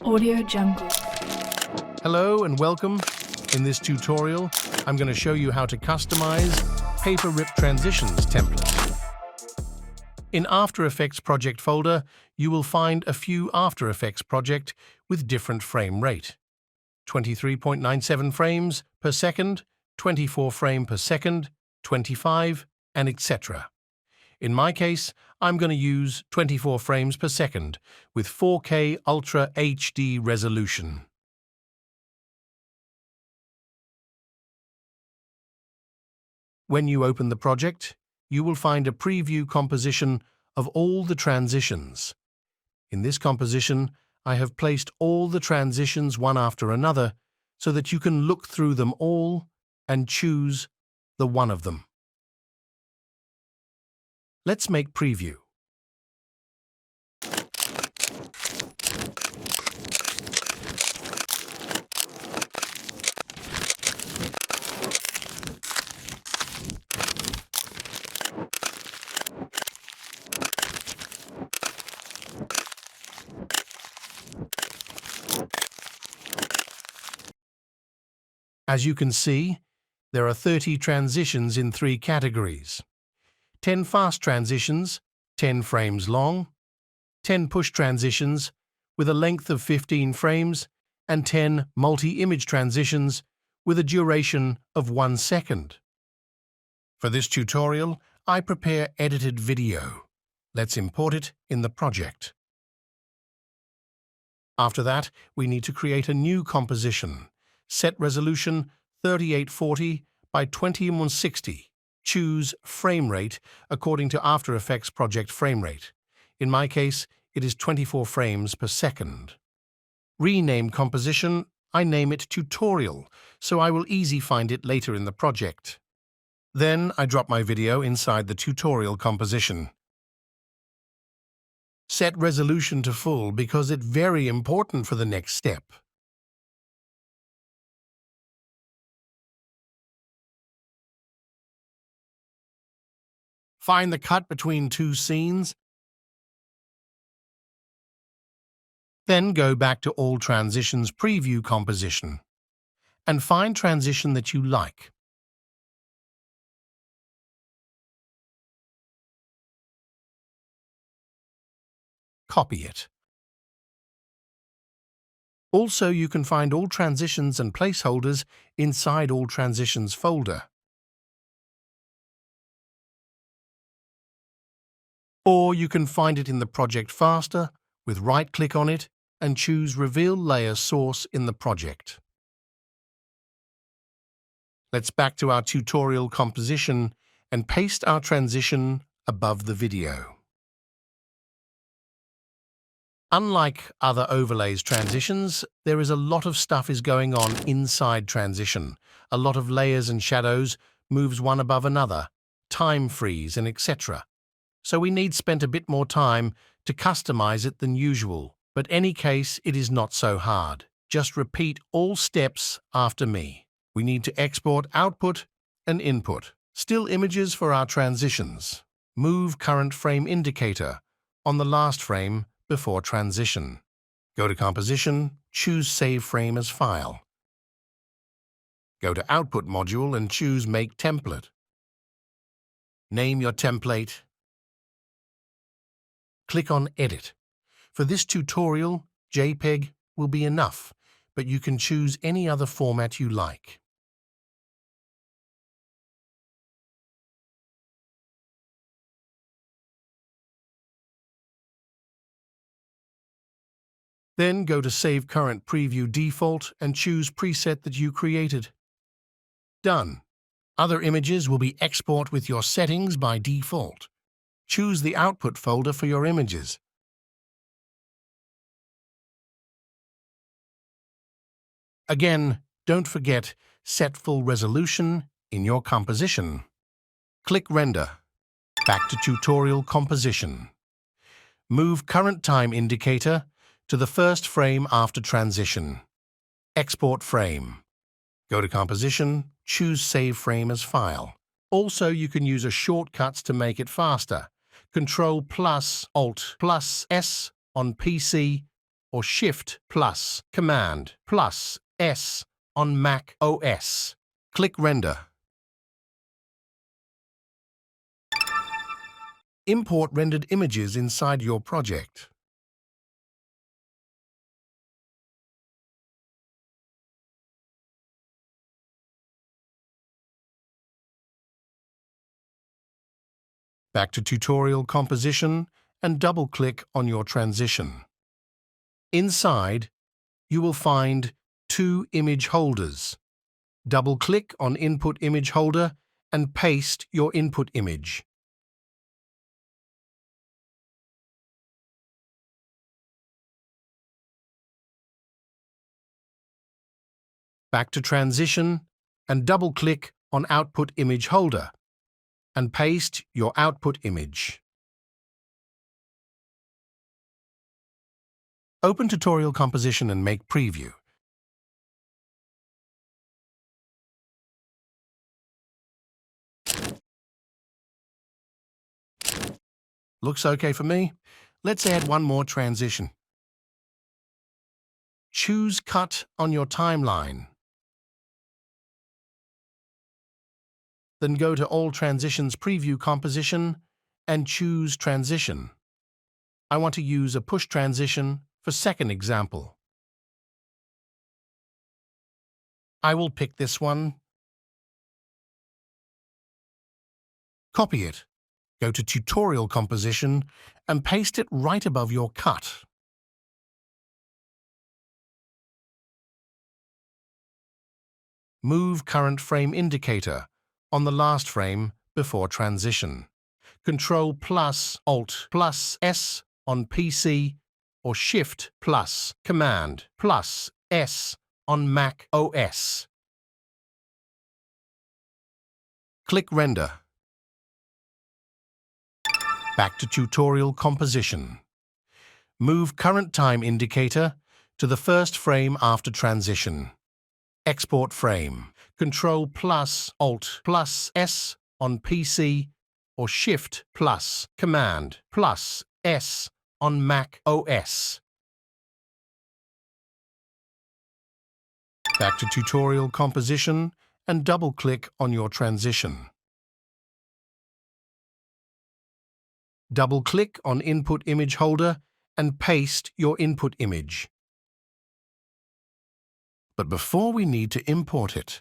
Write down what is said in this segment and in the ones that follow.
Audio Jungle. Hello and welcome. In this tutorial, I'm going to show you how to customize Paper Rip Transitions template. In After Effects project folder, you will find a few After Effects project with different frame rate. 23.97 frames per second, 24 frame per second, 25, and etc. In my case, I'm going to use 24 frames per second with 4K Ultra HD resolution. When you open the project, you will find a preview composition of all the transitions. In this composition, I have placed all the transitions one after another so that you can look through them all and choose the one of them. Let's make preview. As you can see, there are 30 transitions in 3 categories. 10 fast transitions, 10 frames long, 10 push transitions with a length of 15 frames, and 10 multi-image transitions with a duration of 1 second. For this tutorial, I prepare edited video. Let's import it in the project. After that, we need to create a new composition. Set resolution 3840 by 2160. Choose frame rate according to After Effects project frame rate. In my case, it is 24 frames per second. Rename composition, I name it tutorial, so I will easily find it later in the project. Then I drop my video inside the tutorial composition. Set resolution to full because it's very important for the next step. Find the cut between 2 scenes. Then go back to All Transitions Preview Composition and find transition that you like. Copy it. Also, you can find all transitions and placeholders inside All Transitions folder. Or you can find it in the project faster with right-click on it and choose Reveal Layer Source in the project. Let's back to our tutorial composition and paste our transition above the video. Unlike other overlays transitions, there is a lot of stuff is going on inside transition. A lot of layers and shadows, moves one above another, time freeze, and etc. So we need spend a bit more time to customize it than usual, but any case it is not so hard. Just repeat all steps after me. We need to export output and input. Still images for our transitions. Move current frame indicator on the last frame before transition. Go to composition, choose save frame as file. Go to output module and choose make template. Name your template. Click on Edit. For this tutorial, JPEG will be enough, but you can choose any other format you like. Then go to Save Current Preview Default and choose preset that you created. Done. Other images will be export with your settings by default. Choose the output folder for your images. Again, don't forget set full resolution in your composition. Click Render. Back to tutorial composition. Move current time indicator to the first frame after transition. Export frame. Go to composition, choose save frame as file. Also, you can use a shortcuts to make it faster. Control plus Alt plus S on PC or Shift plus Command plus S on Mac OS. Click Render. Import rendered images inside your project. Back to Tutorial Composition and double-click on your transition. Inside, you will find two image holders. Double-click on Input Image Holder and paste your input image. Back to Transition and double-click on Output Image Holder and paste your output image. Open Tutorial Composition and make preview. Looks okay for me. Let's add one more transition. Choose Cut on your timeline. Then go to All Transitions Preview Composition and choose Transition. I want to use a push transition for second example. I will pick this one. Copy it. Go to Tutorial Composition and paste it right above your cut. Move current frame indicator on the last frame before transition. Control plus Alt plus S on PC or Shift plus Command plus S on Mac OS. Click Render. Back to Tutorial Composition. Move current time indicator to the first frame after transition. Export frame. Control plus Alt plus S on PC or Shift plus Command plus S on Mac OS. Back to Tutorial Composition and double-click on your transition. Double-click on Input Image Holder and paste your input image. But before we need to import it,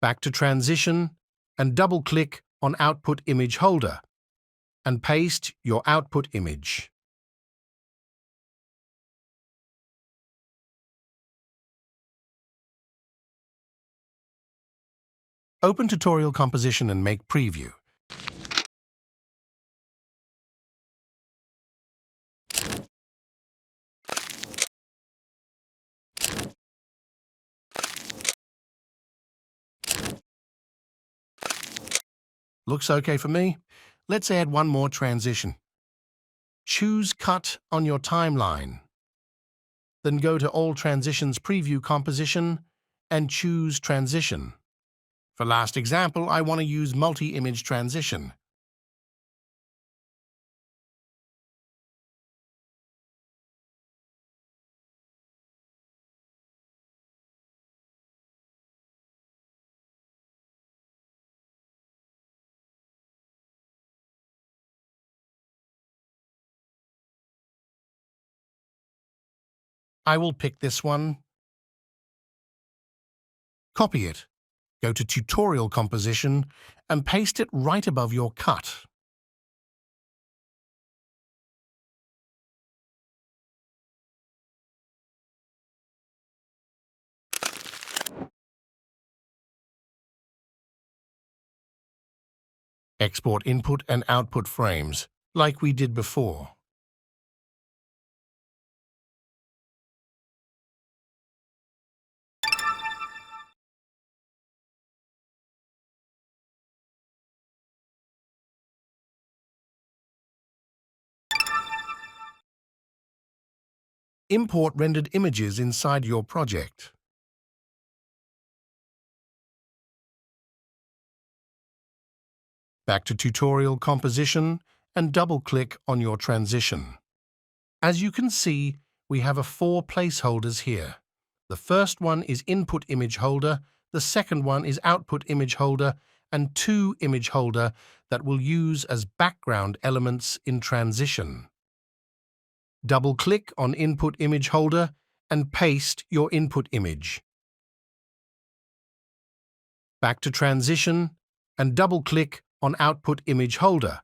back to Transition and double-click on Output Image Holder and paste your output image. Open Tutorial Composition and make preview. Looks okay for me. Let's add one more transition. Choose Cut on your timeline. Then go to All Transitions Preview Composition and choose Transition. For last example, I want to use Multi-Image Transition. I will pick this one. Copy it. Go to Tutorial Composition and paste it right above your cut. Export input and output frames, like we did before. Import rendered images inside your project. Back to Tutorial Composition and double-click on your transition. As you can see, we have 4 placeholders here. The first one is Input Image Holder, the second one is Output Image Holder, and 2 Image Holder that we'll use as background elements in transition. Double-click on Input Image Holder and paste your input image. Back to Transition and double-click on Output Image Holder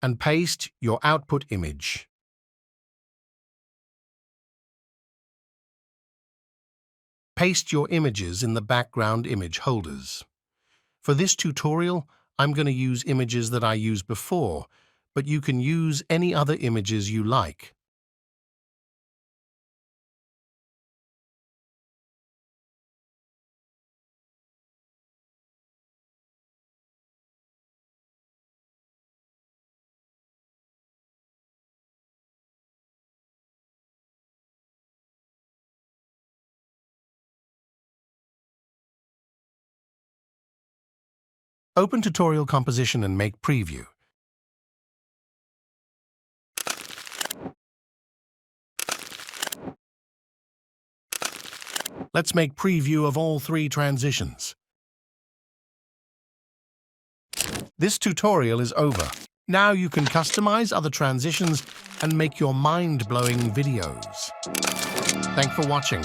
and paste your output image. Paste your images in the background image holders. For this tutorial, I'm going to use images that I used before, but you can use any other images you like. Open Tutorial Composition and make preview. Let's make preview of all 3 transitions. This tutorial is over. Now you can customize other transitions and make your mind-blowing videos. Thanks for watching.